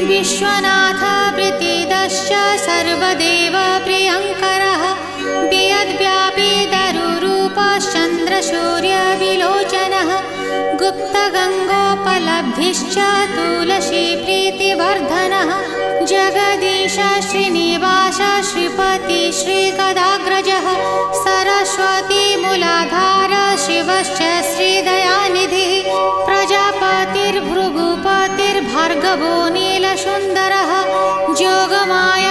विश्वनाथ प्रीतिदश्च सर्वदेव प्रियङ्करः वियद्व्यापी दरुरूपश्चन्द्रसूर्यविलोचनः गुप्तगङ्गोपलब्धिश्च तुलसीप्रीतिवर्धनः जगदीश श्रीनिवास श्रीपति श्रीगदाग्रजः सरस्वतीमूलाधार शिवश्च श्रीदयानिधिः प्रजापतिर्भृगुपतिर्भार्गवो नीलसुन्दरः जोगमाया